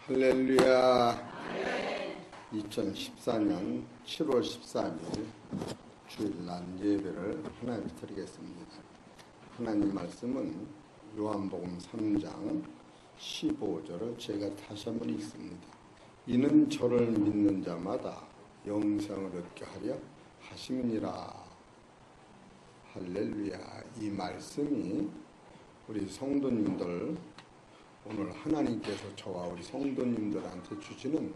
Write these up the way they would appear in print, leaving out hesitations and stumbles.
할렐루야. 2014년 7월 14일 주일날 예배를 하나님께 드리겠습니다. 하나님 말씀은 요한복음 3장 15절을 제가 다시 한번 읽습니다. 이는 저를 믿는 자마다 영생을 얻게 하려 하심이니라. 할렐루야. 이 말씀이 우리 성도님들, 오늘 하나님께서 저와 우리 성도님들한테 주시는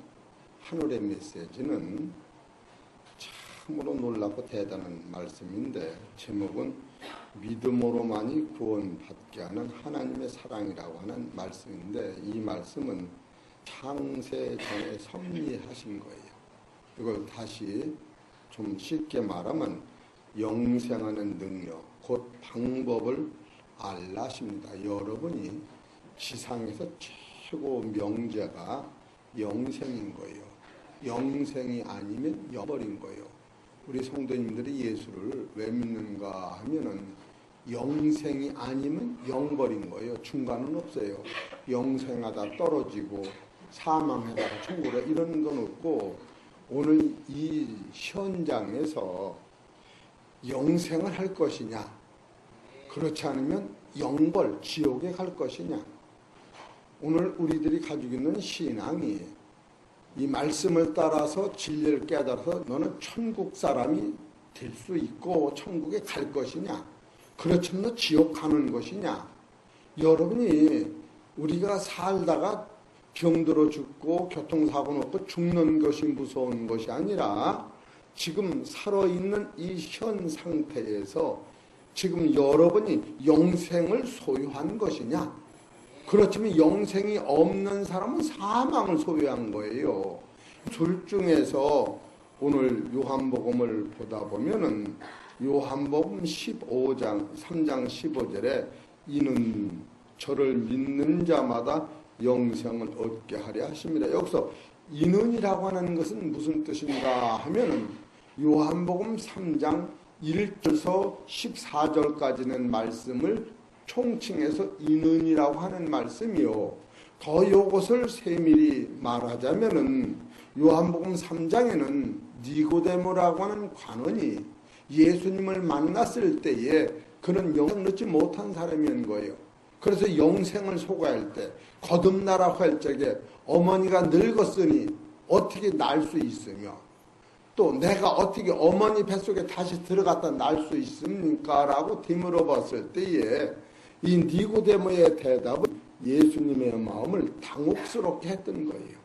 하늘의 메시지는 참으로 놀랍고 대단한 말씀인데, 제목은 믿음으로만이 구원받게 하는 하나님의 사랑이라고 하는 말씀인데, 이 말씀은 창세전에 섭리하신 거예요. 이걸 다시 좀 쉽게 말하면 영생하는 능력, 곧 방법을 알라십니다. 여러분이 지상에서 최고 명제가 영생인 거예요. 영생이 아니면 영버린 거예요. 우리 성도님들이 예수를 왜 믿는가 하면은 영생이 아니면 영버린 거예요. 중간은 없어요. 영생하다 떨어지고 사망하다가 천국으로 이런 건 없고, 오늘 이 현장에서 영생을 할 것이냐, 그렇지 않으면 영벌, 지옥에 갈 것이냐. 오늘 우리들이 가지고 있는 신앙이 이 말씀을 따라서 진리를 깨달아서 너는 천국 사람이 될 수 있고 천국에 갈 것이냐, 그렇지만 너 지옥 가는 것이냐. 여러분이 우리가 살다가 병들어 죽고 교통사고 났고 죽는 것이 무서운 것이 아니라, 지금 살아있는 이 현 상태에서 지금 여러분이 영생을 소유한 것이냐, 그렇지만 영생이 없는 사람은 사망을 소유한 거예요. 둘 중에서 오늘 요한복음을 보다 보면은 요한복음 15장 3장 15절에 이는 저를 믿는 자마다 영생을 얻게 하려 하십니다. 여기서 이는이라고 하는 것은 무슨 뜻인가 하면은 요한복음 3장 1절에서 14절까지는 말씀을 총칭해서 이는이라고 하는 말씀이요. 더 요것을 세밀히 말하자면은 요한복음 3장에는 니고데모라고 하는 관원이 예수님을 만났을 때에 그는 영생을 얻지 못한 사람인 거예요. 그래서 영생을 소개할 때, 거듭나라고 할 적에 어머니가 늙었으니 어떻게 날 수 있으며, 또 내가 어떻게 어머니 뱃속에 다시 들어갔다 날 수 있습니까? 라고 되물어봤을 때에 이 니고데모의 대답은 예수님의 마음을 당혹스럽게 했던 거예요.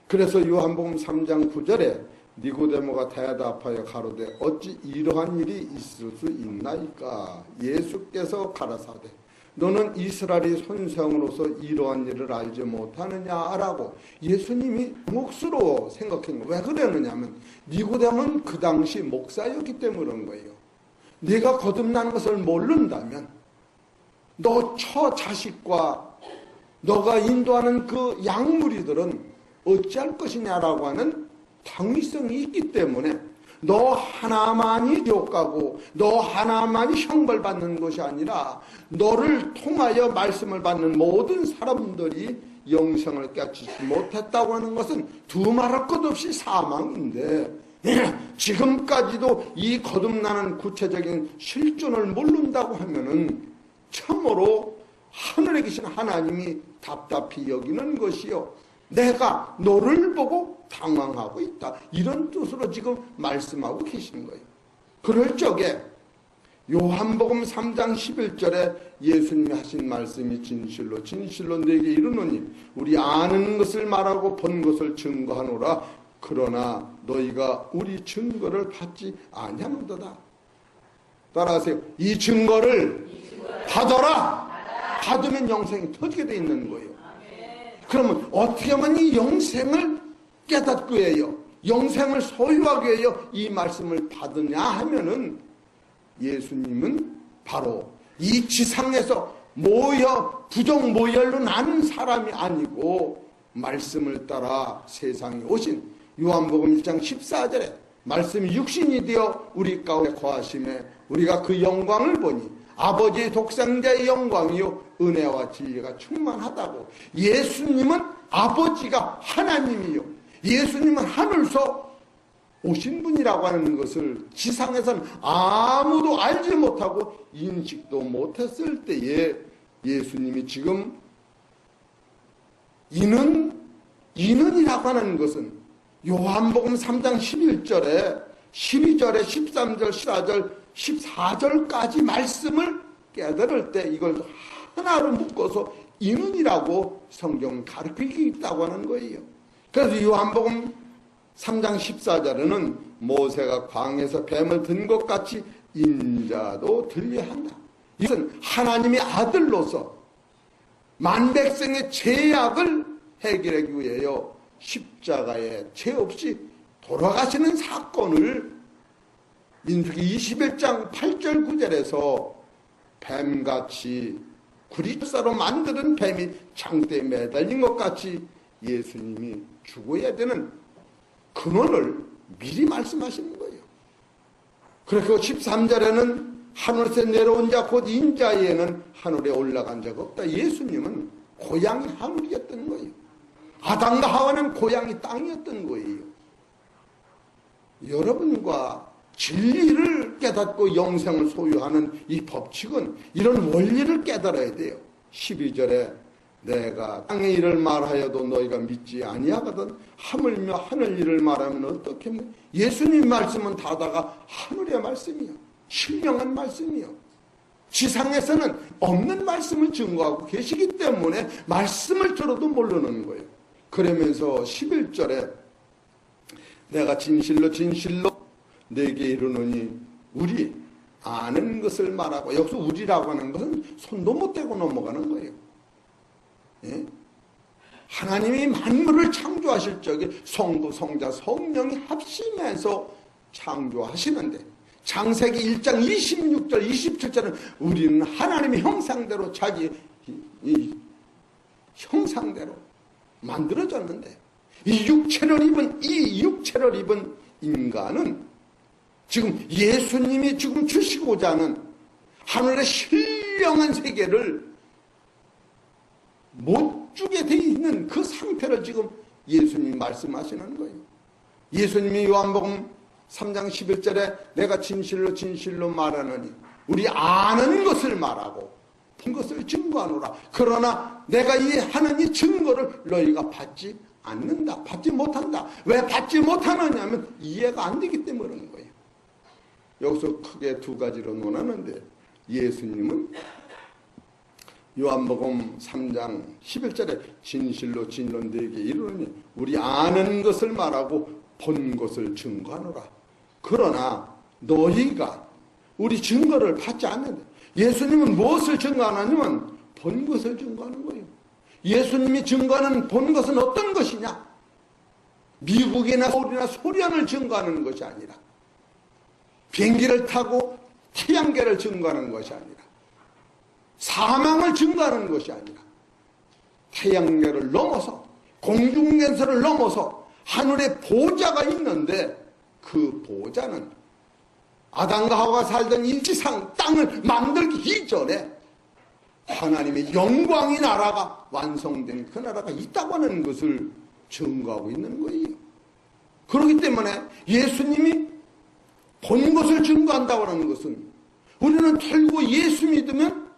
그래서 요한복음 3장 9절에 니고데모가 대답하여 가로되 어찌 이러한 일이 있을 수 있나이까? 예수께서 가라사대 너는 이스라엘의 선생으로서 이러한 일을 알지 못하느냐라고 예수님이 몫으로 생각한 거예요. 왜 그러느냐 하면 니고데모는 그 당시 목사였기 때문에 그런 거예요. 네가 거듭나는 것을 모른다면 너 처 자식과 너가 인도하는 그 양무리들은 어찌할 것이냐라고 하는 당위성이 있기 때문에 너 하나만이 지옥 가고 너 하나만이 형벌 받는 것이 아니라 너를 통하여 말씀을 받는 모든 사람들이 영생을 깨닫지 못했다고 하는 것은 두말할 것 없이 사망인데, 지금까지도 이 거듭나는 구체적인 실존을 모른다고 하면은 참으로 하늘에 계신 하나님이 답답히 여기는 것이요, 내가 너를 보고 당황하고 있다, 이런 뜻으로 지금 말씀하고 계신 거예요. 그럴 적에 요한복음 3장 11절에 예수님이 하신 말씀이 진실로 진실로 내게 이르노니 우리 아는 것을 말하고 본 것을 증거하노라. 그러나 너희가 우리 증거를 받지 아니하는도다. 따라하세요. 이 증거를 받아라. 받으면 영생이 터지게 돼 있는 거예요. 그러면 어떻게 하면 이 영생을 깨닫고 해요, 영생을 소유하게 해요, 이 말씀을 받으냐 하면은 예수님은 바로 이 지상에서 부정 모혈로 나는 사람이 아니고 말씀을 따라 세상에 오신 요한복음 1장 14절에 말씀이 육신이 되어 우리 가운데 거하심에 우리가 그 영광을 보니 아버지의 독생자의 영광이요 은혜와 진리가 충만하다고. 예수님은 아버지가 하나님이요, 예수님은 하늘에서 오신 분이라고 하는 것을 지상에서는 아무도 알지 못하고 인식도 못했을 때에 예수님이 지금 이는이라고 하는 것은 요한복음 3장 11절에 12절에 13절 14절 14절까지 말씀을 깨달을 때 이걸 하나로 묶어서 이는이라고 성경은 가르치고 있다고 하는 거예요. 그래서 요한복음 3장 14절에는 모세가 광야에서 뱀을 든 것 같이 인자도 들려야 한다. 이것은 하나님의 아들로서 만백성의 죄악을 해결하기 위하여 십자가에 죄 없이 돌아가시는 사건을 민수기 21장 8절 9절에서 뱀같이 구리사로 만드는 뱀이 창대에 매달린 것 같이 예수님이 죽어야 되는 근원을 미리 말씀하시는 거예요. 그래서 13절에는 하늘에서 내려온 자 곧 인자에는 하늘에 올라간 자가 없다. 예수님은 고향이 하늘이었던 거예요. 아담과 하와는 고향이 땅이었던 거예요. 여러분과 진리를 깨닫고 영생을 소유하는 이 법칙은 이런 원리를 깨달아야 돼요. 12절에 내가 땅의 일을 말하여도 너희가 믿지 아니하거든 하물며 하늘 일을 말하면 어떻게 뭐 예수님 말씀은 다다가 하늘의 말씀이요, 신령한 말씀이요. 지상에서는 없는 말씀을 증거하고 계시기 때문에 말씀을 들어도 모르는 거예요. 그러면서 11절에 내가 진실로 진실로 내게 이르노니 우리 아는 것을 말하고, 여기서 우리라고 하는 것은 손도 못 대고 넘어가는 거예요. 예? 하나님이 만물을 창조하실 적에 성부, 성자, 성령이 합심해서 창조하시는데 창세기 1장 26절 27절은 우리는 하나님의 형상대로 자기 형상대로 만들어졌는데 이 육체를 입은 인간은 지금 예수님이 지금 주시고자 하는 하늘의 신령한 세계를 못 주게 돼 있는 그 상태를 지금 예수님이 말씀하시는 거예요. 예수님이 요한복음 3장 11절에 내가 진실로 진실로 말하느니 우리 아는 것을 말하고 본 것을 증거하노라. 그러나 내가 하는 이 증거를 너희가 받지 않는다. 받지 못한다. 왜 받지 못하느냐 하면 이해가 안 되기 때문에 그런 거예요. 여기서 크게 두 가지로 논하는데 예수님은 요한복음 3장 11절에 진실로 진실로 너희에게 이르노니 우리 아는 것을 말하고 본 것을 증거하노라. 그러나 너희가 우리 증거를 받지 않는다. 예수님은 무엇을 증거하느냐면 본 것을 증거하는 거예요. 예수님이 증거하는 본 것은 어떤 것이냐? 미국이나 서울이나 소련을 증거하는 것이 아니라 비행기를 타고 태양계를 증거하는 것이 아니라 사망을 증거하는 것이 아니라 태양계를 넘어서 공중元素를 넘어서 하늘에 보좌가 있는데 그 보좌는 아담과 하와가 살던 이 지상 땅을 만들기 이전에 하나님의 영광의 나라가 완성된 그 나라가 있다고 하는 것을 증거하고 있는 거예요. 그렇기 때문에 예수님이 본 것을 증거한다고 하는 것은 우리는 결국 예수 믿으면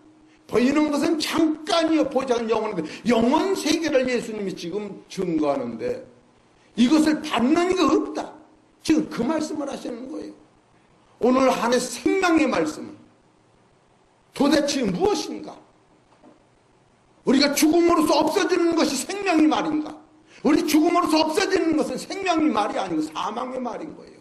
보이는 것은 잠깐이요 보이지 않는 영원인데 영원 세계를 예수님이 지금 증거하는데 이것을 받는 이가 없다. 지금 그 말씀을 하시는 거예요. 오늘 한 해 생명의 말씀은 도대체 무엇인가? 우리가 죽음으로써 없어지는 것이 생명의 말인가? 우리 죽음으로써 없어지는 것은 생명의 말이 아니고 사망의 말인 거예요.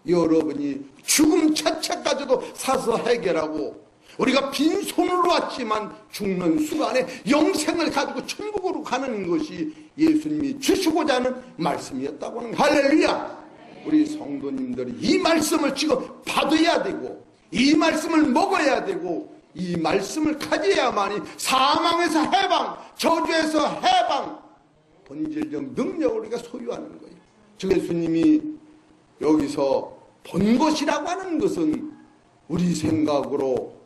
여러분이 죽음 자체까지도 사서 해결하고 우리가 빈손으로 왔지만 죽는 순간에 영생을 가지고 천국으로 가는 것이 예수님이 주시고자 하는 말씀이었다고 하는 거예요. 할렐루야! 우리 성도님들이 이 말씀을 지금 받아야 되고 이 말씀을 먹어야 되고 이 말씀을 가져야만이 사망에서 해방, 저주에서 해방, 본질적 능력을 우리가 소유하는 거예요. 즉 예수님이 여기서 본 것이라고 하는 것은 우리 생각으로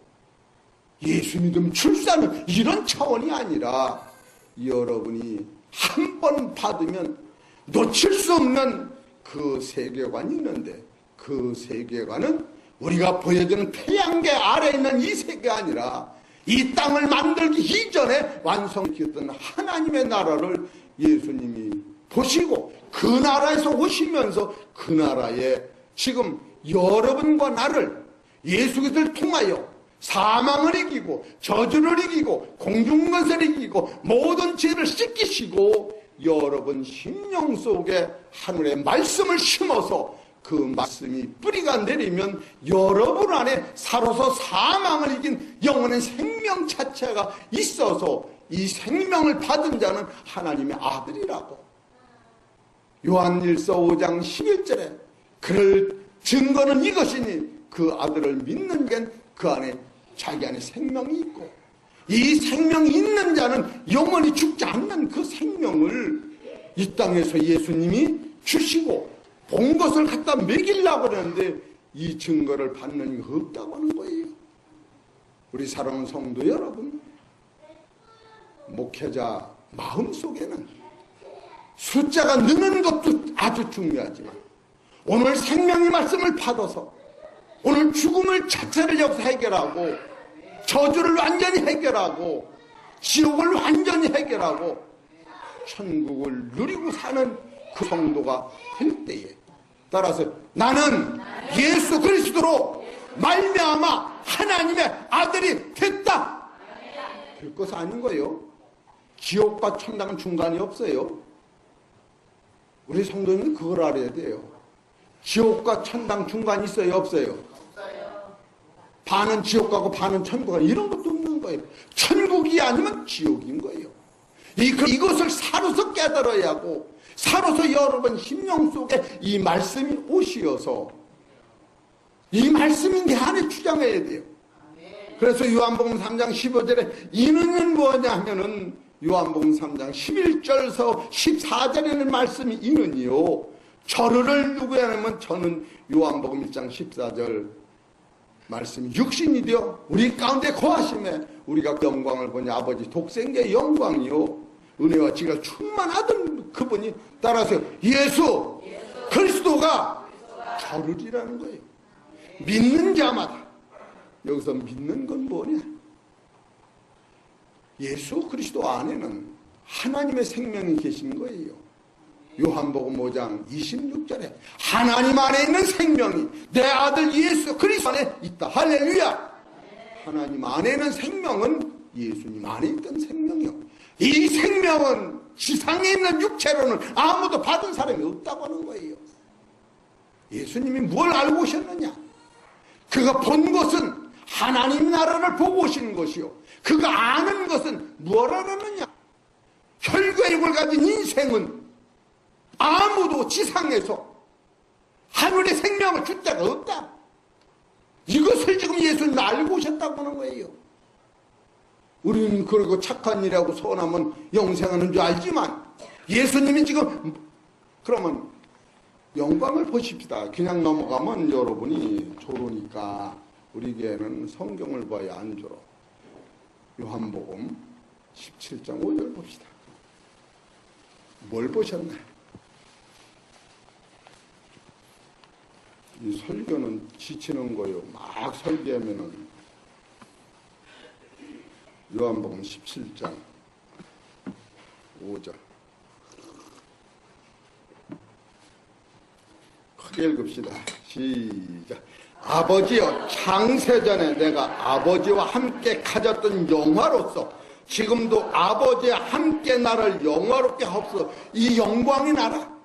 예수 믿음 출사는 이런 차원이 아니라 여러분이 한 번 받으면 놓칠 수 없는 그 세계관이 있는데, 그 세계관은 우리가 보여주는 태양계 아래에 있는 이 세계가 아니라 이 땅을 만들기 이전에 완성시켰던 하나님의 나라를 예수님이 보시고 그 나라에서 오시면서 그 나라에 지금 여러분과 나를 예수 그리스도를 통하여 사망을 이기고 저주를 이기고 공중권세를 이기고 모든 죄를 씻기시고 여러분 심령 속에 하늘의 말씀을 심어서 그 말씀이 뿌리가 내리면 여러분 안에 살아서 사망을 이긴 영원한 생명 자체가 있어서 이 생명을 받은 자는 하나님의 아들이라고. 요한일서 5장 11절에 그럴 증거는 이것이니 그 아들을 믿는 게 그 안에 자기 안에 생명이 있고 이 생명이 있는 자는 영원히 죽지 않는 그 생명을 이 땅에서 예수님이 주시고 본 것을 갖다 먹이려고 그러는데 이 증거를 받는 이가 없다고 하는 거예요. 우리 사랑하는 성도 여러분, 목회자 마음속에는 숫자가 느는 것도 아주 중요하지만 오늘 생명의 말씀을 받아서 오늘 죽음을 자체를 여기서 해결하고 저주를 완전히 해결하고 지옥을 완전히 해결하고 천국을 누리고 사는 그 성도가 될 때에 따라서 나는 예수 그리스도로 말미암아 하나님의 아들이 됐다. 될 것은 아닌 거예요. 지옥과 천당은 중간이 없어요. 우리 성도님은 그걸 알아야 돼요. 지옥과 천당 중간이 있어요, 없어요? 반은 지옥 가고 반은 천국 가고 이런 것도 없는 거예요. 천국이 아니면 지옥인 거예요. 이것을 사로서 깨달아야 하고 사로서 여러분 심령 속에 이 말씀이 오시어서 이 말씀이 내 안에 주장해야 돼요. 그래서 요한복음 3장 15절에 이는 뭐냐 하면은 요한복음 3장 11절에서 14절에는 말씀이 이는이요 저를 누구야 하면 저는 요한복음 1장 14절 말씀이 육신이 되어 우리 가운데 거하심에 우리가 영광을 보니 아버지 독생자의 영광이요 은혜와 지가 충만하던 그분이 따라서 예수 그리스도가 저르리라는 거예요. 믿는 자마다. 여기서 믿는 건 뭐냐? 예수 그리스도 안에는 하나님의 생명이 계신 거예요. 요한복음 5장 26절에 하나님 안에 있는 생명이 내 아들 예수 그리스도 안에 있다. 할렐루야. 하나님 안에 있는 생명은 예수님 안에 있던 생명이요. 이 생명은 지상에 있는 육체로는 아무도 받은 사람이 없다고 하는 거예요. 예수님이 뭘 알고 오셨느냐? 그가 본 것은 하나님 나라를 보고 오신 것이요 그가 아는 것은 무엇을 아느냐? 혈과육을 가진 인생은 아무도 지상에서 하늘의 생명을 줄 자가 없다. 이것을 지금 예수님 알고 오셨다고 하는 거예요. 우리는 그러고 착한 일하고 선하면 영생하는 줄 알지만 예수님이 지금 그러면 영광을 보십시다. 그냥 넘어가면 여러분이 조르니까 우리에게는 성경을 봐야 안 조러. 요한복음 17장 5절 봅시다. 뭘 보셨나요? 이 설교는 지치는 거요. 막 설교하면은 요한복음 17장 5절 크게 읽읍시다. 시작. 아버지여 창세전에 내가 아버지와 함께 가졌던 영화로서 지금도 아버지와 함께 나를 영화롭게 하옵소서. 이 영광의 나라,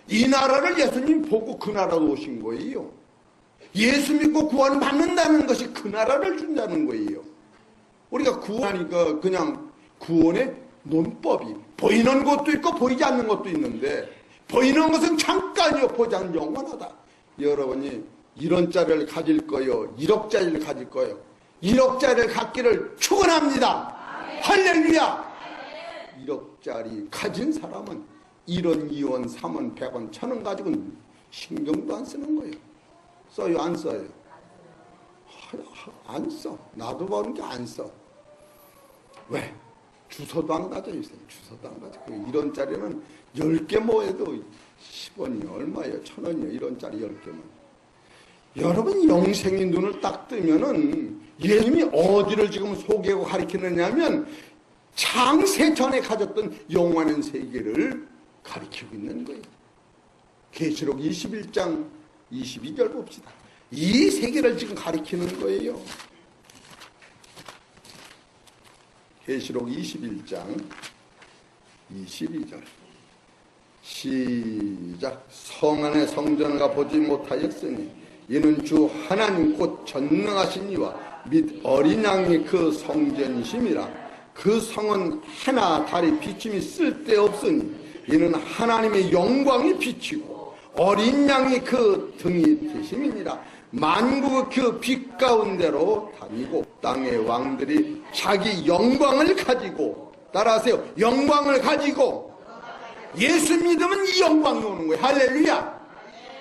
이 나라를 예수님 보고 그 나라로 오신 거예요. 예수 믿고 구원받는다는 것이 그 나라를 준다는 거예요. 우리가 구원하니까 그냥 구원의 논법이 보이는 것도 있고 보이지 않는 것도 있는데 보이는 것은 잠깐이요 보지 않는 영원하다. 여러분이 1원짜리를 가질 거요 1억짜리를 가질 거요 1억짜리를 갖기를 축원합니다. 할렐루야. 1억짜리 가진 사람은 1원, 2원, 3원, 100원, 1000원 가지고는 신경도 안 쓰는 거예요. 써요, 안 써요? 안 써. 나도 모르는 게 안 써. 왜? 주소도 안 가져 있어요. 주소도 안 가져. 1원짜리는 10개 모여도 10원이요. 얼마예요? 1,000원이요. 1원짜리 10개면. 여러분 영생의 눈을 딱 뜨면은 예수님이 어디를 지금 소개하고 가리키느냐면 창세 전에 가졌던 영원한 세계를 가리키고 있는 거예요. 계시록 21장 22절 봅시다. 이 세계를 지금 가리키는 거예요. 계시록 21장 22절 시작. 성 안에 성전을 가보지 못하였으니 이는 주 하나님 곧 전능하신 이와 및 어린 양이 그 성전이심이라. 그 성은 해나 달이 비침이 쓸데없으니 이는 하나님의 영광이 비치고 어린 양이 그 등이 되심이니라. 만국의 그 빛 가운데로 다니고 땅의 왕들이 자기 영광을 가지고, 따라하세요, 영광을 가지고, 예수 믿으면 이 영광이 오는 거예요. 할렐루야.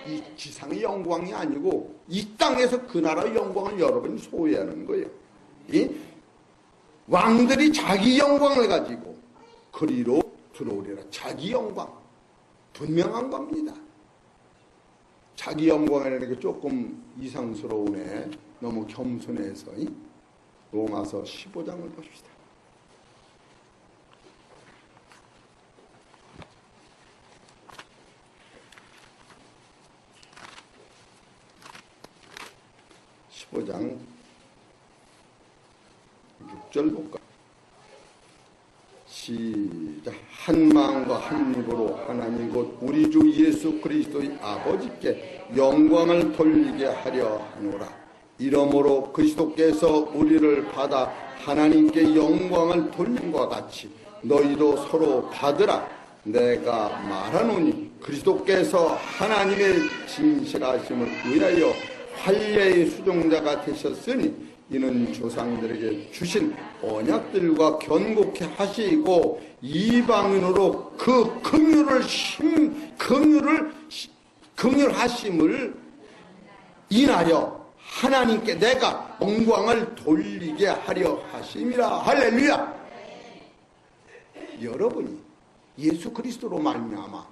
이 지상의 영광이 아니고 이 땅에서 그 나라의 영광을 여러분이 소유하는 거예요. 이 왕들이 자기 영광을 가지고 그리로 들어오리라. 자기 영광 분명한 겁니다. 자기 영광이라는 게 조금 이상스러우네. 너무 겸손해서. 로마서 15장을 봅시다. (15장) 6절 볼까? 시작. 한 마음과 한 입으로 하나님 곧 우리 주 예수 그리스도의 아버지께 영광을 돌리게 하려 하노라. 이러므로 그리스도께서 우리를 받아 하나님께 영광을 돌림과 같이 너희도 서로 받으라. 내가 말하노니 그리스도께서 하나님의 진실하심을 위하여 할례의 수종자가 되셨으니 이는 조상들에게 주신 언약들과 견고케 하시고 이방인으로 그 긍휼하심을 인하여 하나님께 내가 영광을 돌리게 하려 하심이라. 할렐루야. 여러분이 예수 그리스도로 말미암아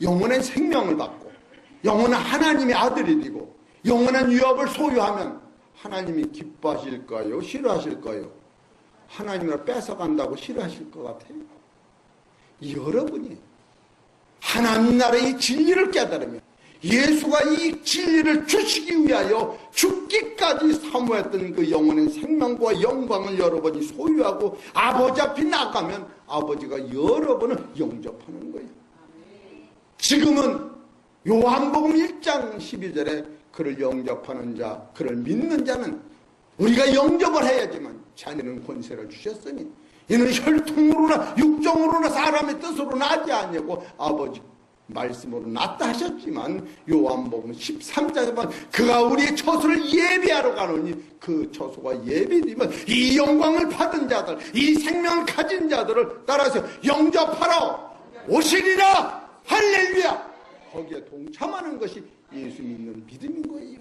영원한 생명을 받고 영원한 하나님의 아들이 되고 영원한 유업을 소유하면 하나님이 기뻐하실까요? 싫어하실까요? 하나님을 뺏어간다고 싫어하실 것 같아요. 여러분이 하나님 나라의 진리를 깨달으면 예수가 이 진리를 주시기 위하여 죽기까지 사모했던 그 영원한 생명과 영광을 여러분이 소유하고 아버지 앞에 나가면 아버지가 여러분을 영접하는 거예요. 지금은 요한복음 1장 12절에 그를 영접하는 자, 그를 믿는 자는 우리가 영접을 해야지만 자녀는 권세를 주셨으니 이는 혈통으로나 육정으로나 사람의 뜻으로 나지 아니하고 아버지 말씀으로 났다 하셨지만 요한복음 13장에 보면 그가 우리의 처소를 예비하러 가노니 그 처소가 예비되면 이 영광을 받은 자들, 이 생명을 가진 자들을 따라서 영접하러 오시리라. 할렐루야. 거기에 동참하는 것이 예수 믿는 믿음인 거예요.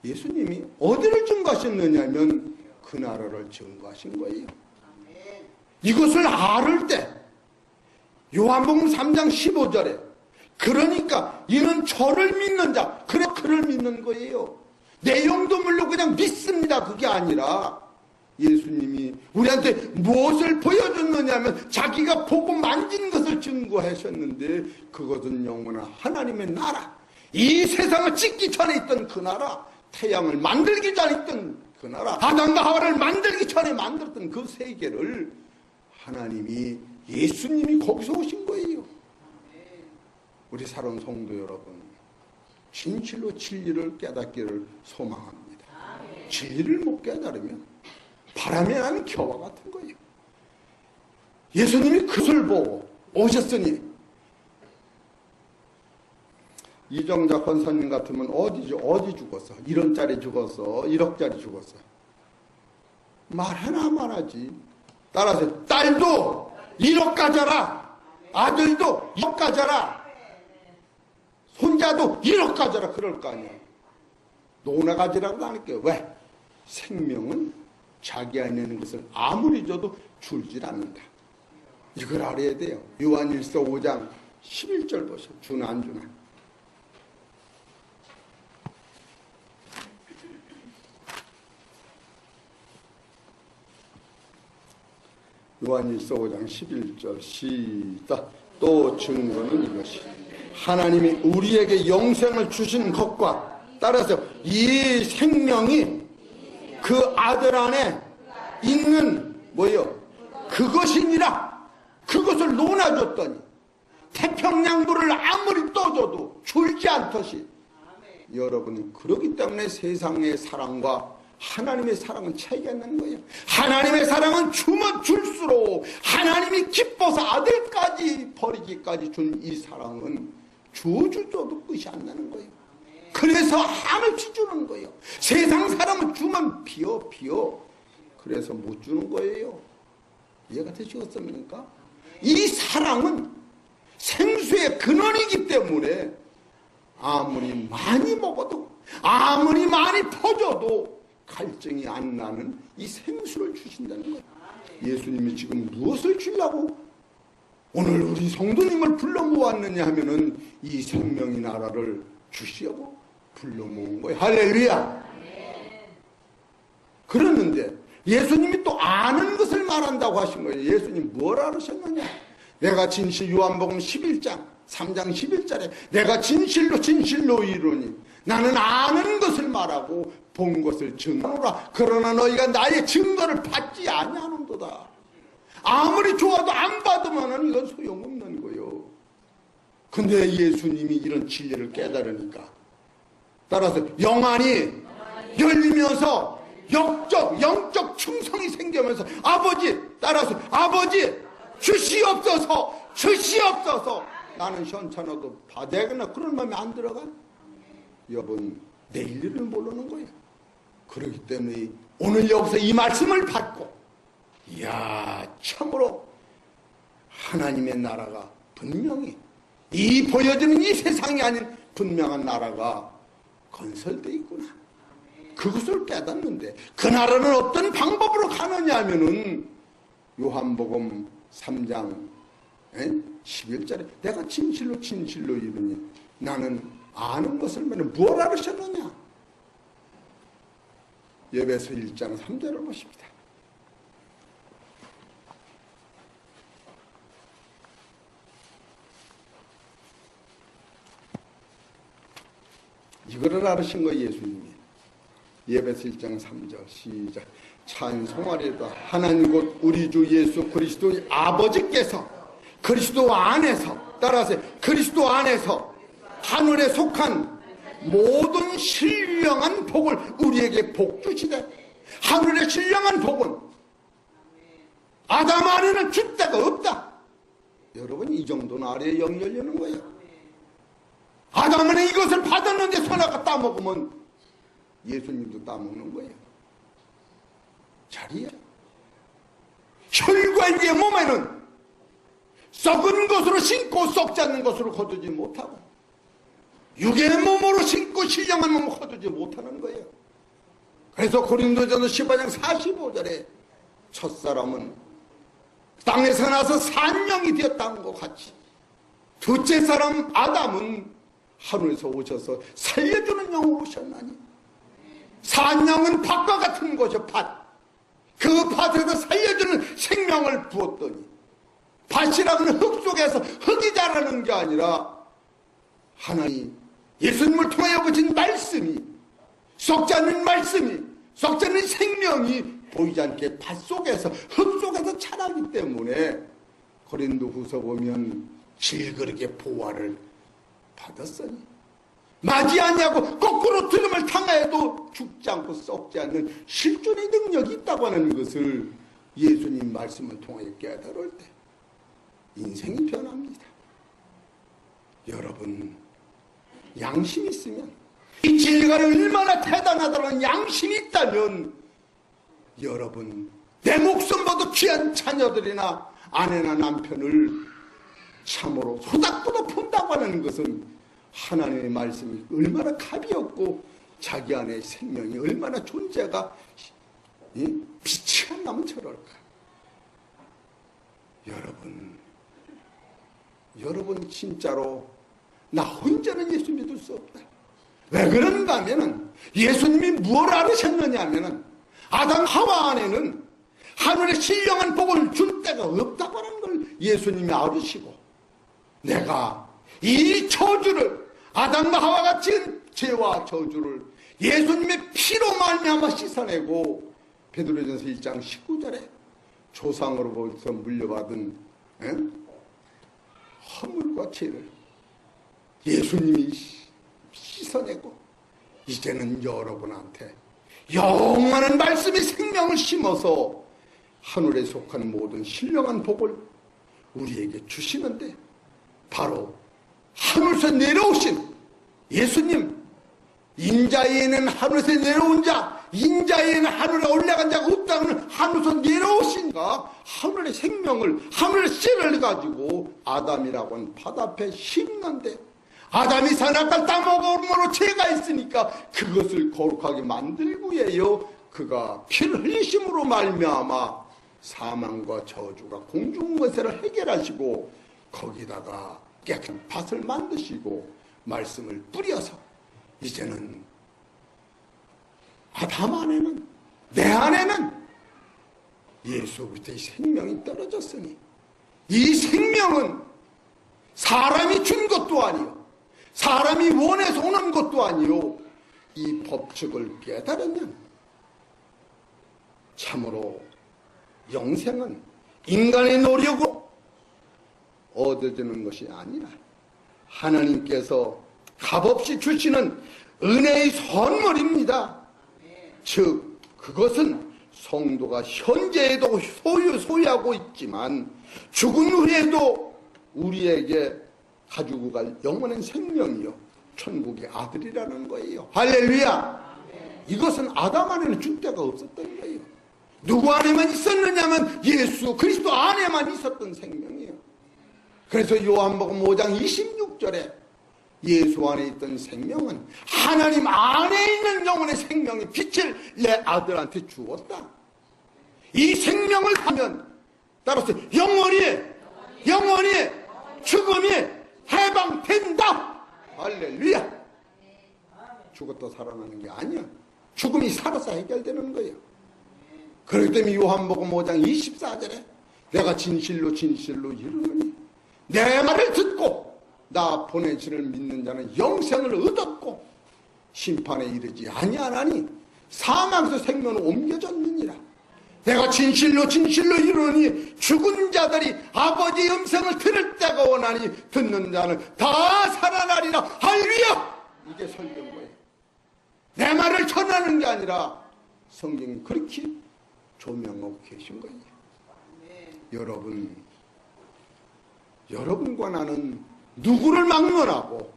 예수님이 어디를 증거하셨느냐면 그 나라를 증거하신 거예요. 이것을 알을 때 요한복음 3장 15절에 그러니까 이는 저를 믿는 자, 그래 그를 믿는 거예요. 내용도 물론 그냥 믿습니다. 그게 아니라 예수님이 우리한테 무엇을 보여줬느냐면 자기가 보고 만진 것을 증거하셨는데 그것은 영원한 하나님의 나라, 이 세상을 짓기 전에 있던 그 나라, 태양을 만들기 전에 있던 그 나라, 아담과 하와를 만들기 전에 만들었던 그 세계를 하나님이, 예수님이 거기서 오신 거예요. 우리 사랑하는 성도 여러분, 진실로 진리를 깨닫기를 소망합니다. 진리를 못 깨달으면 바람에 나는 겨와 같은 거예요. 예수님이 그것을 보고 오셨으니 이정자 권사님 같으면 어디 죽었어? 1원짜리 죽었어? 1억짜리 죽었어? 말하나 말하지. 따라서 딸도 1억 가져라. 아들도 1억 가져라. 손자도 1억 가져라. 그럴 거 아니야. 논아가지라고도 안 할게요. 왜? 생명은 자기 안에 있는 것을 아무리 줘도 줄질 않는다. 이걸 알아야 돼요. 요한일서 5장 11절 보세요. 주나 안 주나. 요한일서 5장 11절 시작. 또 증거는 이것이 하나님이 우리에게 영생을 주신 것과 따라서 이 생명이 그 아들 안에 있는 뭐예요? 그것이니라. 그것을 논아줬더니 태평양물을 아무리 떠줘도 줄지 않듯이 여러분, 그렇기 때문에 세상의 사랑과 하나님의 사랑은 차이가 있는 거예요. 하나님의 사랑은 주면 줄수록 하나님이 기뻐서 아들까지 버리기까지 준 이 사랑은 주줘도 끝이 안 나는 거예요. 그래서 한없이 주는 거예요. 세상 사람은 주면 비어. 그래서 못 주는 거예요. 이해가 되시겠습니까? 이 사랑은 생수의 근원이기 때문에 아무리 많이 먹어도 아무리 많이 퍼줘도 갈증이 안 나는 이 생수를 주신다는 거예요. 예수님이 지금 무엇을 주려고 오늘 우리 성도님을 불러 모았느냐 하면은 이 생명의 나라를 주시려고 불러 모은 거예요. 할렐루야. 그러는데 예수님이 또 아는 것을 말한다고 하신 거예요. 예수님 뭘 알으셨느냐? 내가 진실, 요한복음 11장 3장 11절에 내가 진실로 이르노니 나는 아는 것을 말하고 본 것을 증거하노라. 그러나 너희가 나의 증거를 받지 아니하는도다. 아무리 좋아도 안 받으면 이건 소용없는 거예요. 근데 예수님이 이런 진리를 깨달으니까 따라서 영안이 열리면서 영적 충성이 생기면서 아버지 주시옵소서 나는 현찮아도 받아야겠나 그런 마음이 안 들어가. 여러분, 내일 일을 모르는 거예요. 그렇기 때문에 오늘 여기서 이 말씀을 받고 이야, 참으로 하나님의 나라가 분명히 이 보여지는 이 세상이 아닌 분명한 나라가 건설되어 있구나. 그것을 깨닫는데 그 나라는 어떤 방법으로 가느냐 하면은 요한복음 3장 11절에 내가 진실로 이르니 나는 아는 것을 말해 무엇 알으셨느냐? 에베소 1장 3절을 보십니다. 이거를 알으신 거예요, 예수님이. 에베소 1장 3절 시작. 찬송하리로다. 하나님 곧 우리 주 예수 그리스도의 아버지께서 그리스도 안에서 따라서 그리스도 안에서 하늘에 속한 모든 신령한 복을 우리에게 복 주시되 하늘의 신령한 복은 아담 안에는 줄 데가 없다. 여러분, 이 정도는 아래에 영이 열리는 거예요. 아담은 이것을 받았는데 선악과 따먹으면 예수님도 따먹는 거예요. 자리에 혈과 몸에는 썩은 것으로 신고 썩지 않는 것으로 거두지 못하고 육의 몸으로 신고 신령한 몸을 거두지 못하는 거예요. 그래서 고린도전서 15장 45절에 첫사람은 땅에서 나서 산영이 되었다는 것 같이 둘째 사람 아담은 하늘에서 오셔서 살려주는 영으로 오셨나니 산영은 밭과 같은 것이요 밭. 그 밭에서 살려주는 생명을 부었더니 밭이라는 흙 속에서 흙이 자라는 게 아니라 하나님 예수님을 통하여 보신 말씀이 썩지 않는 말씀이 썩지 않는 생명이 보이지 않게 밭 속에서 흙 속에서 자라기 때문에 고린도후서 보면 질그릇게 보화를 받았으니 맞이하냐고 거꾸로 들음을 당하여도 죽지 않고 썩지 않는 실존의 능력이 있다고 하는 것을 예수님 말씀을 통하여 깨달을 때 인생이 변합니다. 여러분, 양심이 있으면 이 진리가 얼마나 대단하다는 양심이 있다면 여러분, 내 목숨보다 귀한 자녀들이나 아내나 남편을 참으로 소닥보다 푼다고 하는 것은 하나님의 말씀이 얼마나 값이 없고 자기 안에 생명이 얼마나 존재가 빛이 안 나면 저럴까. 여러분 진짜로 나 혼자는 예수 믿을 수 없다. 왜 그런가 하면은 예수님이 뭘 알으셨느냐 하면은 아담 하와 안에는 하늘의 신령한 복을 줄 데가 없다고 하는 걸 예수님이 알으시고, 내가 이 저주를, 아담과 하와가 지은 죄와 저주를 예수님의 피로 말미암아 씻어내고, 베드로전서 1장 19절에 조상으로부터 물려받은 허물과 죄를 예수님이 씻어내고, 이제는 여러분한테 영원한 말씀의 생명을 심어서 하늘에 속한 모든 신령한 복을 우리에게 주시는데, 바로 하늘에서 내려오신 예수님, 인자에는 하늘에서 내려온 자, 인자에는 하늘에 올라간 자가 없다는 하늘에서 내려오신가, 하늘의 생명을, 하늘의 씨를 가지고 아담이라고 하는 바다앞에 심는데, 아담이 선악과를 따먹음으로 죄가 있으니까 그것을 거룩하게 만들기 위해요, 그가 피를 흘리심으로 말미암아 사망과 저주가 공중 권세를 해결하시고, 거기다가 깨끗한 밭을 만드시고 말씀을 뿌려서, 이제는 아담 안에는, 내 안에는 예수 그리스도의 생명이 떨어졌으니, 이 생명은 사람이 준 것도 아니요, 사람이 원해서 오는 것도 아니요, 이 법칙을 깨달으면 참으로 영생은 인간의 노력으로 얻어지는 것이 아니라 하나님께서 값없이 주시는 은혜의 선물입니다. 즉 그것은 성도가 현재에도 소유하고 있지만 죽은 후에도 우리에게 가지고 갈 영원한 생명이요, 천국의 아들이라는 거예요. 할렐루야. 이것은 아담 안에는 줄 데가 없었던 거예요. 누구 안에만 있었느냐면 예수 그리스도 안에만 있었던 생명이에요. 그래서 요한복음 5장 26절에 예수 안에 있던 생명은 하나님 안에 있는 영혼의 생명이 빛을 내 아들한테 주었다. 이 생명을 하면 따라서 영원히 죽음이 해방된다. 할렐루야. 죽었다 살아나는 게 아니야. 죽음이 살아서 해결되는 거예요. 그렇기 때문에 요한복음 5장 24절에 내가 진실로 이르노니 내 말을 듣고 나 보내시를 믿는 자는 영생을 얻었고 심판에 이르지 아니하나니 사망에서 생명으로 옮겨졌느니라. 내가 진실로 이르노니 죽은 자들이 아버지의 음성을 들을 때가 오나니 듣는 자는 다 살아나리라. 할렐루야. 이게 설교인 거예요. 내 말을 전하는 게 아니라 성경이 그렇게 조명하고 계신 거예요. 여러분과 나는 누구를 막론하고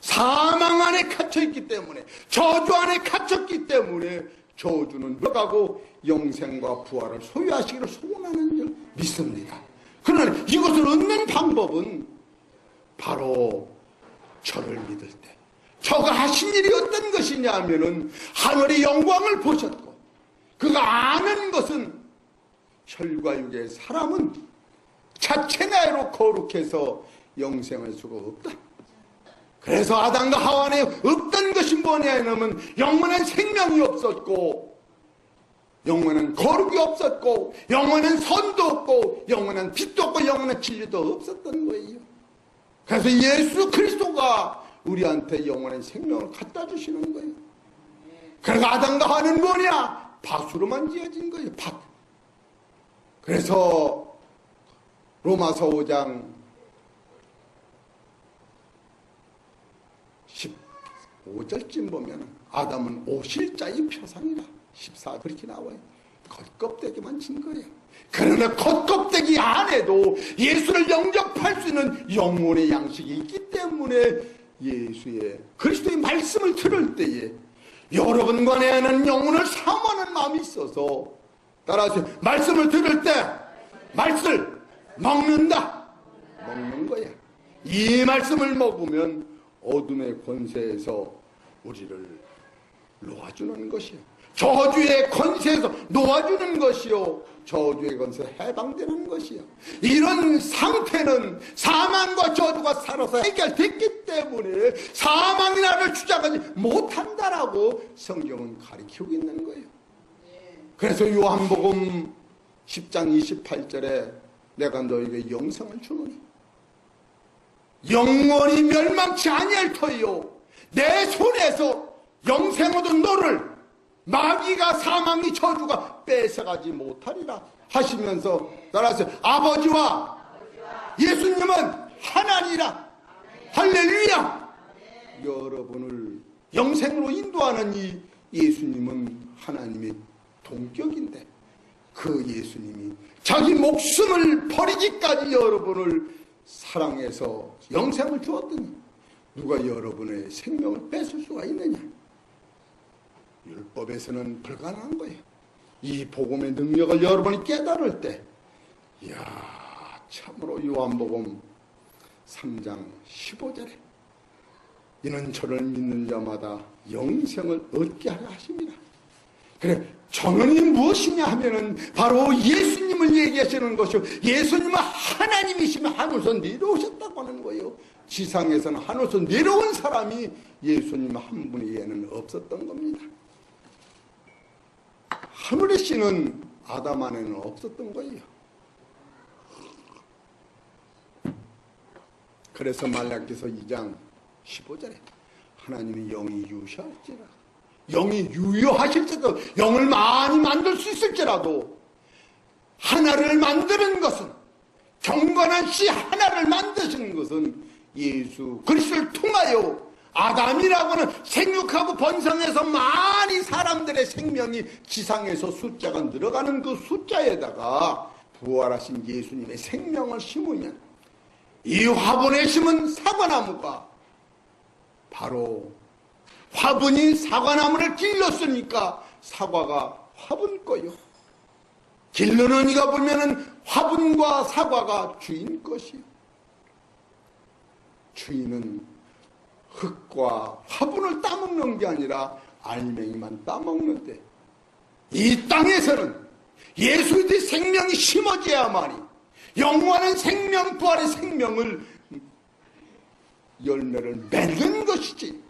사망 안에 갇혀있기 때문에, 저주 안에 갇혔기 때문에 저주는 물러가고 영생과 부활을 소유하시기를 소원하는 줄 믿습니다. 그러나 이것을 얻는 방법은 바로 저를 믿을 때, 저가 하신 일이 어떤 것이냐 하면은 하늘의 영광을 보셨고, 그가 아는 것은 혈과 육의 사람은 자체 나로 거룩해서 영생할 수가 없다. 그래서 아담과 하와 안에 없던 것이 뭐냐 하면 영원한 생명이 없었고, 영원한 거룩이 없었고, 영원한 선도 없고, 영원한 빛도 없고, 영원한 진리도 없었던 거예요. 그래서 예수 그리스도가 우리한테 영원한 생명을 갖다 주시는 거예요. 그러니까 아담과 하와는 뭐냐? 밭으로만 지어진 거예요. 밭. 그래서 로마서 5장 15절쯤 보면 아담은 오실자의 표상이라 14 그렇게 나와요. 겉껍데기만 진 거예요. 그러나 겉껍데기 안에도 예수를 영접할 수 있는 영혼의 양식이 있기 때문에 예수의 그리스도의 말씀을 들을 때에 여러분과 내 안에는 영혼을 사모하는 마음이 있어서, 따라서 말씀을 들을 때 말씀을 먹는 거야. 이 말씀을 먹으면 어둠의 권세에서 우리를 놓아주는 것이요. 저주의 권세에서 놓아주는 것이요. 저주의 권세에서 해방되는 것이요. 이런 상태는 사망과 저주가 살아서 해결됐기 때문에 사망이 나를 주장하지 못한다라고 성경은 가르치고 있는 거예요. 그래서 요한복음 10장 28절에 내가 너에게 영생을 주노니 영원히 멸망치 아니할 터이요 내 손에서 영생 얻은 너를 마귀가 사망이 저주가 뺏어가지 못하리라 하시면서 따라서 아버지와 예수님은 하나니라. 할렐루야. 여러분을 영생으로 인도하는 이 예수님은 하나님의 동격인데 그 예수님이 자기 목숨을 버리기까지 여러분을 사랑해서 영생을 주었더니 누가 여러분의 생명을 뺏을 수가 있느냐? 율법에서는 불가능한 거예요. 이 복음의 능력을 여러분이 깨달을 때, 이야, 참으로 요한복음 3장 15절에 이는 저를 믿는 자마다 영생을 얻게 하려 하십니다. 그래, 저는이 무엇이냐 하면은 바로 예수님을 얘기하시는 것이요. 예수님은 하나님이시면 하늘에서 내려오셨다고 하는 거예요. 지상에서는 하늘에서 내려온 사람이 예수님 한 분이 외에는 없었던 겁니다. 하늘의 씨는 아담 안에는 없었던 거예요. 그래서 말라기서 2장 15절에 하나님이 영이 유효할지라, 영이 유효하실지라도, 영을 많이 만들 수 있을지라도 하나를 만드는 것은, 경건한 씨 하나를 만드시는 것은 예수 그리스도를 통하여 아담이라고는 생육하고 번성해서 많이 사람들의 생명이 지상에서 숫자가 늘어가는 그 숫자에다가 부활하신 예수님의 생명을 심으면 이 화분에 심은 사과나무가 바로 화분이 사과나무를 길렀으니까 사과가 화분 거요. 길르는 이가 보면은 화분과 사과가 주인 것이요. 주인은 흙과 화분을 따먹는 게 아니라 알맹이만 따먹는데, 이 땅에서는 예수의 생명이 심어져야만이 영원한 생명, 부활의 생명을 열매를 맺는 것이지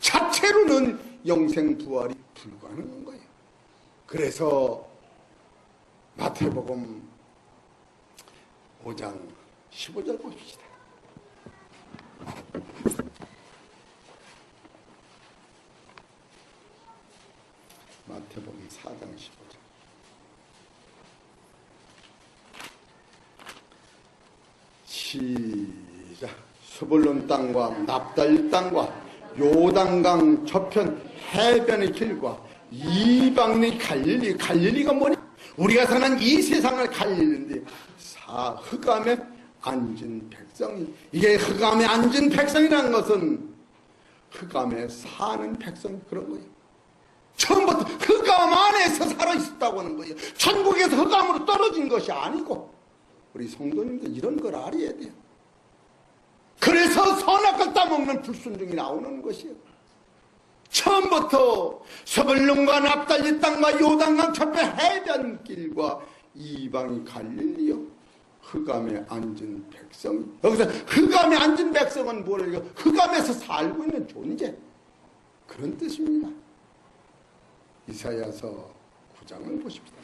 자체로는 영생 부활이 불가능한 거예요. 그래서 마태복음 5장 15절 보십시다. 마태복음 4장 15절. 시작. 스불론 땅과 납달리 땅과 요단강 저편 해변의 길과 이방의 갈릴리. 갈릴리가 뭐냐? 우리가 사는 이 세상을 갈릴리인데 흑암에 앉은 백성이, 이게 흑암에 앉은 백성이라는 것은 흑암에 사는 백성, 그런 거예요. 처음부터 흑암 안에서 살아있었다고 하는 거예요. 천국에서 흑암으로 떨어진 것이 아니고, 우리 성도님들 이런 걸 알아야 돼요. 그래서 선악을 따먹는 불순종이 나오는 것이에요. 처음부터 스불론과 납달리 땅과 요단강 저편 해변길과 이방이 갈릴리요 흑암에 앉은 백성이, 여기서 흑암에 앉은 백성은 뭐래요? 흑암에서 살고 있는 존재, 그런 뜻입니다. 이사야서 9장을 보십시다.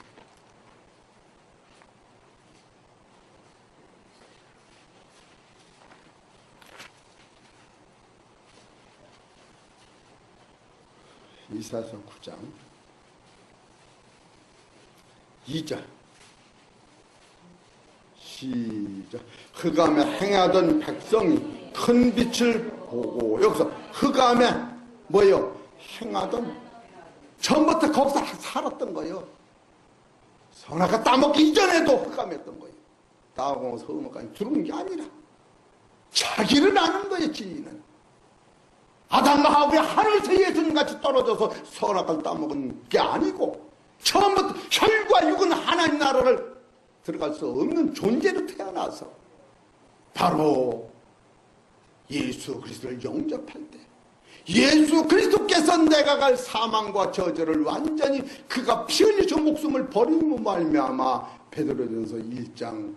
이사야서 9장 2절 시작. 흑암에 행하던 백성이 큰 빛을 보고, 여기서 흑암에 뭐예요? 행하던, 처음부터 거기서 살았던 거예요. 선악과 따먹기 이전에도 흑암했던 거예요. 따먹어서 흑암까지 들어온 게 아니라 자기를 아는 거예요. 진리는 아담과 하와의 하늘에서 예수님같이 떨어져서 선악을 따먹은 게 아니고, 처음부터 혈과 육은 하나님 나라를 들어갈 수 없는 존재로 태어나서 바로 예수 그리스도를 영접할 때 예수 그리스도께서 내가 갈 사망과 저주를 완전히 그가 피 흘려 주 목숨을 버림으로 말미암아 베드로전서 1장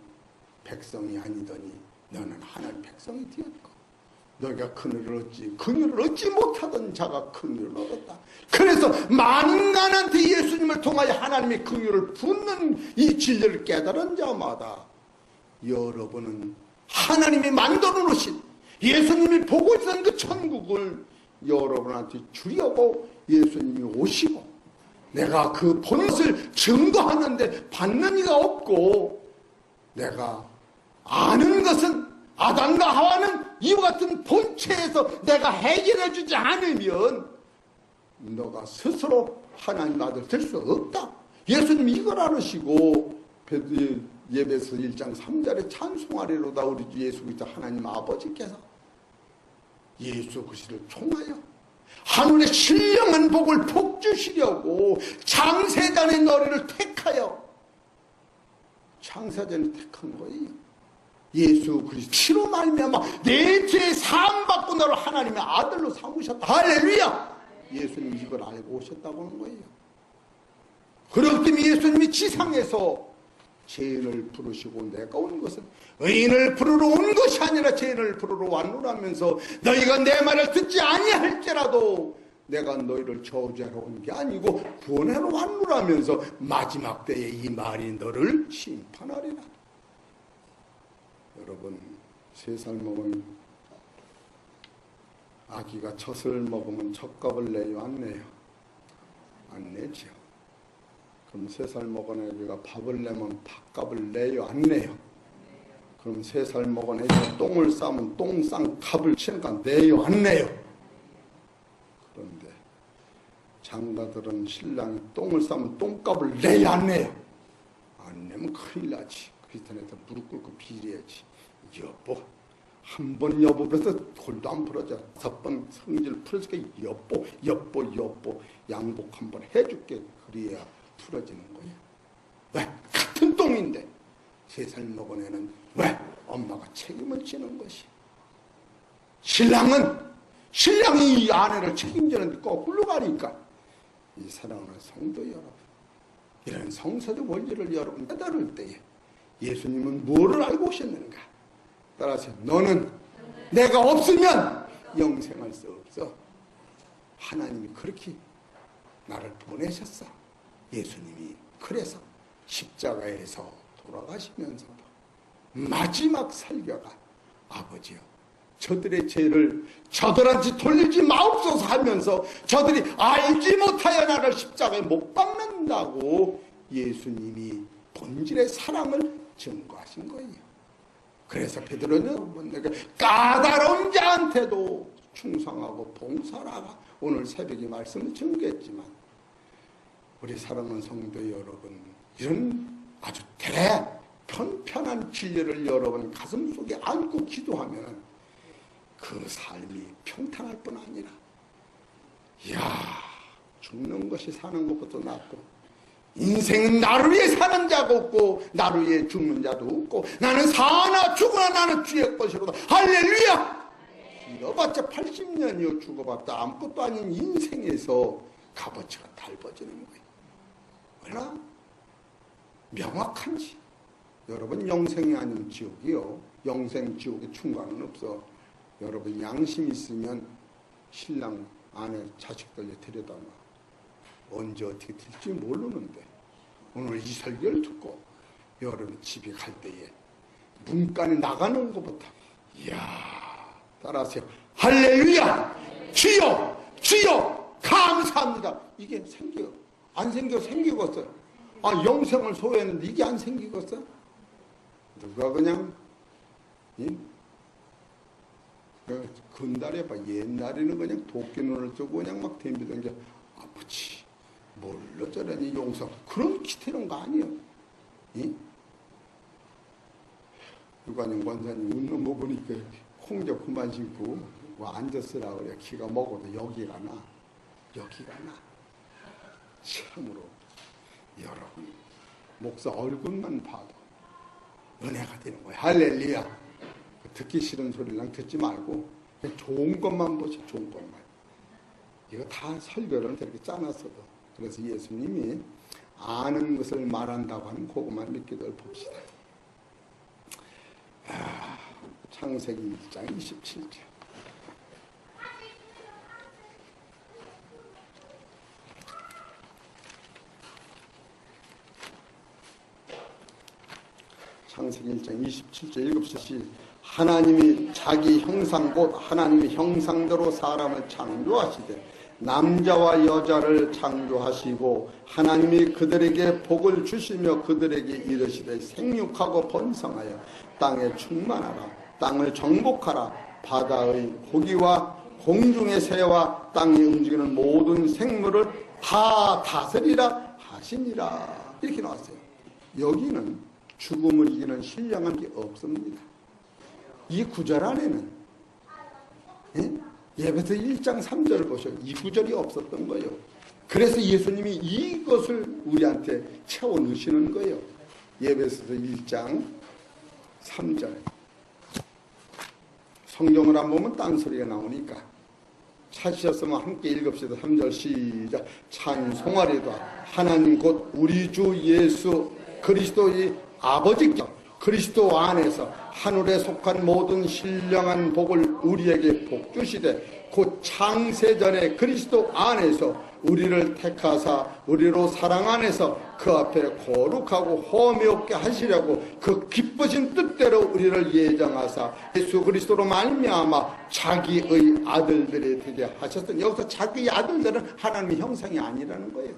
백성이 아니더니 너는 하나님 백성이 되었고 너희가 그늘을 얻지 그늘을 얻지 못하던 자가 그늘을 얻었다. 그래서 많은 인간한테 예수님을 통하여 하나님의 긍휼을 붓는 이 진리를 깨달은 자마다 여러분은 하나님이 만들어 놓으신 예수님이 보고 있었던 그 천국을 여러분한테 주려고 예수님이 오시고 내가 그 본 것을 증거하는데 받는 이가 없고 내가 아는 것은 아담과 하와는 이와 같은 본체에서 내가 해결해 주지 않으면 너가 스스로 하나님 아들 될 수 없다. 예수님이 이걸 알으시고 예배서 1장 3절에 찬송하리로다 우리 주 예수 그리스도 하나님 아버지께서 예수 그리스도를 통하여 하늘의 신령한 복을 복주시려고 창세전에 너희를 택하여 창세전에 택한 거예요. 예수 그리스도 피로 말미암아 내 죄 사함 받고 너를 하나님의 아들로 삼으셨다. 할렐루야. 예수님이 이걸 알고 오셨다고 하는 거예요. 그렇기 때문에 예수님이 지상에서 죄인을 부르시고 내가 온 것은 의인을 부르러 온 것이 아니라 죄인을 부르러 왔노라면서 너희가 내 말을 듣지 아니할지라도 내가 너희를 저주하러 온 게 아니고 구원하러 왔노라면서 마지막 때에 이 말이 너를 심판하리라. 여러분 3살 먹은 아기가 젖을 먹으면 젖값을 내요 안 내요? 안 내죠. 그럼 3살 먹은 애기가 밥을 내면 밥값을 내요 안 내요? 그럼 3살 먹은 애기가 똥을 싸면 똥싼 값을 치니까 내요 안 내요? 그런데 장가들은 신랑이 똥을 싸면 똥값을 내요 안 내요? 안 내면 큰일 나지. 크리스찬에서 무릎 꿇고 빌어야지. 여보 한 번 여보 그래서 골도 안 풀어져. 5번 성질 풀어줄게. 여보 양복 한 번 해줄게. 그래야 풀어지는 거예요. 왜? 같은 똥인데 3살 먹은 애는 왜? 엄마가 책임을 지는 것이. 신랑이 이 아내를 책임지는데 거꾸로 가니까 이 사랑하는 성도 여러분, 이런 성서적 원리를 여러분 깨달을 때에 예수님은 뭐를 알고 오셨는가? 따라서 너는 내가 없으면 영생할 수 없어. 하나님이 그렇게 나를 보내셨어. 예수님이 그래서 십자가에서 돌아가시면서도 마지막 설교가 아버지여 저들의 죄를 저들한테 돌리지 마옵소서 하면서 저들이 알지 못하여 나를 십자가에 못 박는다고 예수님이 본질의 사랑을 증거하신 거예요. 그래서 베드로는 내가 까다로운 자한테도 충성하고 봉사하라. 오늘 새벽에 말씀을 증거했지만 우리 사랑하는 성도 여러분, 이런 아주 편편한 진리를 여러분 가슴 속에 안고 기도하면 그 삶이 평탄할 뿐 아니라 죽는 것이 사는 것보다 낫고 인생은 나를 위해 사는 자가 없고 나를 위해 죽는 자도 없고 나는 사나 죽으나 나는 주의 것이로다. 할렐루야. 잃어봤자 80년이요 죽어봤자 아무것도 아닌 인생에서 값어치가 달라지는 거예요. 얼마나 명확한지. 여러분 영생이 아닌 지옥이요. 영생 지옥에 충과는 없어. 여러분 양심 있으면 신랑 아내 자식들 데려다놔. 언제 어떻게 될지 모르는데 오늘 이 설교를 듣고 여러분 집에 갈 때에 문간에 나가는 것부터 따라하세요. 할렐루야. 주여 감사합니다. 이게 생겨 안 생겨 생기겠어요. 영생을 소유했는데 이게 안 생기겠어요? 누가 그냥 근달에 봐. 옛날에는 그냥 도끼눈을 쓰고 그냥 막 덤비던 게 아프지. 뭘로 저러니 용서. 그런 기태는 거 아니에요. 유관영 권사님 웃는 거 보니까 홍조 그만 신고 앉았으라 그래. 기가 먹어도 여기가 나. 참으로 여러분 목사 얼굴만 봐도 은혜가 되는 거예요. 할렐루야. 듣기 싫은 소리랑 듣지 말고 그냥 좋은 것만 보세요. 좋은 것만. 이거 다 설교를 저렇게 짜놨어도. 그래서 예수님이 아는 것을 말한다고 하는 그것만 몇 개를 봅시다. 창세기 1장 27절. 창세기 1장 27절 읽읍시다. 하나님이 자기 형상 곧 하나님의 형상대로 사람을 창조하시되 남자와 여자를 창조하시고 하나님이 그들에게 복을 주시며 그들에게 이르시되 생육하고 번성하여 땅에 충만하라. 땅을 정복하라. 바다의 고기와 공중의 새와 땅에 움직이는 모든 생물을 다 다스리라 하시니라. 이렇게 나왔어요. 여기는 죽음을 이기는 신령한 게 없습니다. 이 구절 안에는 예배서 1장 3절을 보셔요. 이 구절이 없었던 거예요. 그래서 예수님이 이것을 우리한테 채워 넣으시는 거예요. 예배서 1장 3절. 성경을 안 보면 딴소리가 나오니까 찾으셨으면 함께 읽읍시다. 3절 시작. 찬송하리다. 하나님 곧 우리 주 예수 그리스도의 아버지께 그리스도 안에서 하늘에 속한 모든 신령한 복을 우리에게 복주시되 곧 창세전에 그리스도 안에서 우리를 택하사 우리로 사랑 안에서 그 앞에 거룩하고 험이 없게 하시려고 그 기쁘신 뜻대로 우리를 예정하사 예수 그리스도로 말미암아 자기의 아들들이 되게 하셨으니 여기서 자기의 아들들은 하나님의 형상이 아니라는 거예요.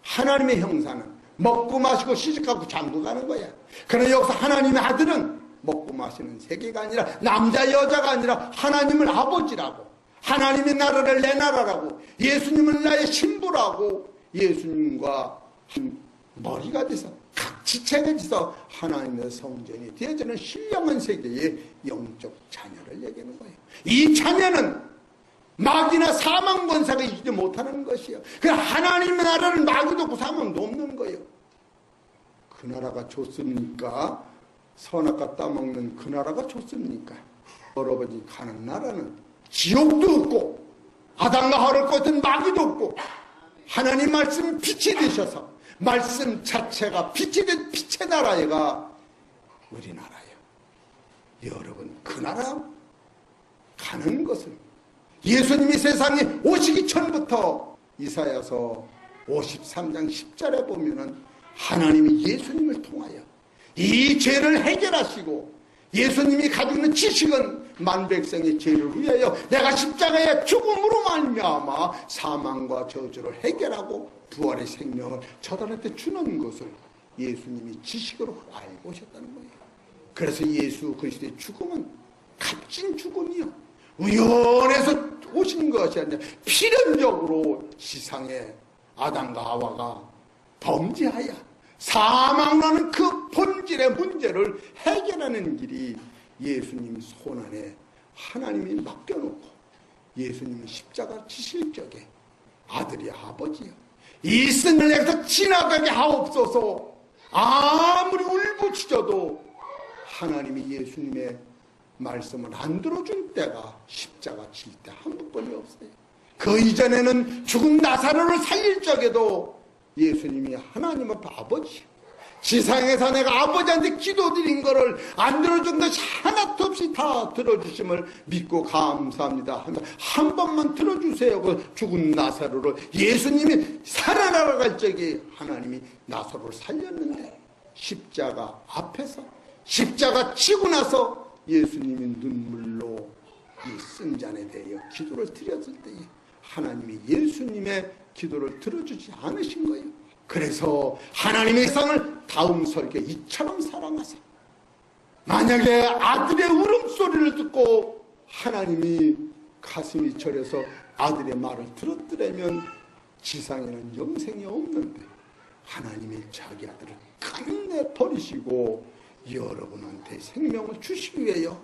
하나님의 형상은 먹고 마시고 시집가고 장구가는 거야. 그러나 여기서 하나님의 아들은 먹고 마시는 세계가 아니라 남자 여자가 아니라 하나님을 아버지라고, 하나님의 나라를 내 나라라고, 예수님은 나의 신부라고, 예수님과 한 머리가 돼서 각 지체가 돼서 하나님의 성전이 되어지는 신령한 세계의 영적 자녀를 얘기하는 거예요. 이 자녀는 마귀나 사망 권세가 이기지 못하는 것이요. 그냥 하나님의 나라는 마귀도 없고 사망도 없는 거예요. 그 나라가 좋습니까? 선악과 따먹는 그 나라가 좋습니까? 여러분이 가는 나라는 지옥도 없고 아담과 하와를 꽂은 마귀도 없고 하나님 말씀 빛이 되셔서 말씀 자체가 빛이 된 빛의 나라가 우리나라예요. 여러분 그 나라 가는 것은 예수님이 세상에 오시기 전부터 이사야서 53장 10절에 보면은 하나님이 예수님을 통하여 이 죄를 해결하시고 예수님이 가지고 있는 지식은 만백성의 죄를 위하여 내가 십자가의 죽음으로 말미암아 사망과 저주를 해결하고 부활의 생명을 저들한테 주는 것을 예수님이 지식으로 알고 오셨다는 거예요. 그래서 예수 그리스도의 죽음은 값진 죽음이요. 우연해서 오신 것이 아니라 필연적으로 지상에 아담과 하와가 범죄하여 사망하는 그 본질의 문제를 해결하는 길이 예수님 손안에 하나님이 맡겨놓고 예수님은 십자가 지실 적에 아들이 아버지요 이 생을 지나가게 하옵소서. 아무리 울부짖어도 하나님이 예수님의 말씀을 안 들어준 때가 십자가 칠 때 한 번이 없어요. 그 이전에는 죽은 나사로를 살릴 적에도 예수님이 하나님 앞에 아버지, 지상에서 내가 아버지한테 기도드린 거를 안 들어준 것이 하나도 없이 다 들어주심을 믿고 감사합니다. 한 번만 들어주세요. 그 죽은 나사로를 예수님이 살아나갈 적에 하나님이 나사로를 살렸는데 십자가 앞에서 십자가 치고 나서 예수님이 눈물로 이 쓴잔에 대하여 기도를 드렸을 때에 하나님이 예수님의 기도를 들어주지 않으신 거예요. 그래서 하나님의 세상을 다음 설교 이처럼 사랑하사 만약에 아들의 울음소리를 듣고 하나님이 가슴이 저려서 아들의 말을 들었더라면 지상에는 영생이 없는데 하나님이 자기 아들을 끝내 버리시고 여러분한테 생명을 주시기 위하여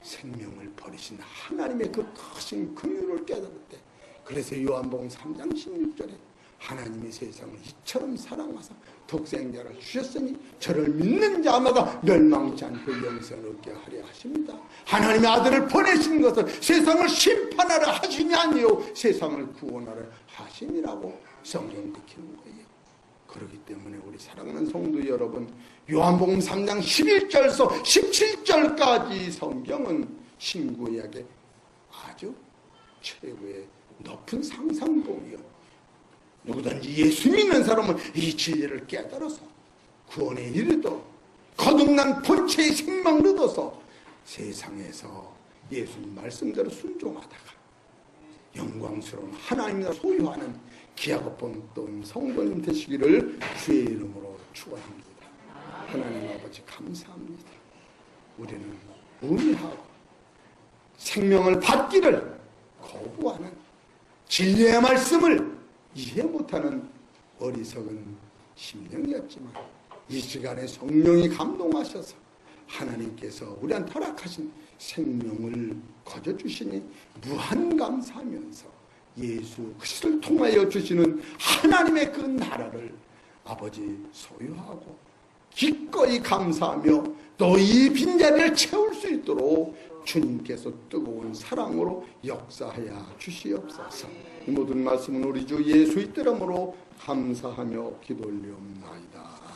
생명을 버리신 하나님의 그 크신 긍휼을 깨달을 때 그래서 요한복음 3장 16절에 하나님이 세상을 이처럼 사랑하사 독생자를 주셨으니 저를 믿는 자마다 멸망치 않고 영생을 얻게 하려 하십니다. 하나님의 아들을 보내신 것은 세상을 심판하려 하심이 아니요 세상을 구원하려 하심이라고 성경 지키는 거예요. 그렇기 때문에 우리 사랑하는 성도 여러분, 요한복음 3장 11절에서 17절까지 성경은 신구약의 아주 최고의 높은 상상복이요. 누구든지 예수 믿는 사람은 이 진리를 깨달아서 구원에 이르도 거듭난 본체의 생명을 얻어서 세상에서 예수님 말씀대로 순종하다가 영광스러운 하나님을 소유하는 귀하고 본뜬 성도님 되시기를 주의 이름으로 축원합니다. 하나님 아버지 감사합니다. 우리는 무미하고 생명을 받기를 거부하는 진리의 말씀을 이해 못하는 어리석은 심령이었지만 이 시간에 성령이 감동하셔서 하나님께서 우리한테 허락하신 생명을 거저주시니 무한 감사하면서 예수 그리스도를 통하여 주시는 하나님의 그 나라를 아버지 소유하고 기꺼이 감사하며 또 이 빈자리를 채울 수 있도록 주님께서 뜨거운 사랑으로 역사하여 주시옵소서. 이 모든 말씀은 우리 주 예수의 이름으로 감사하며 기도 올리옵나이다.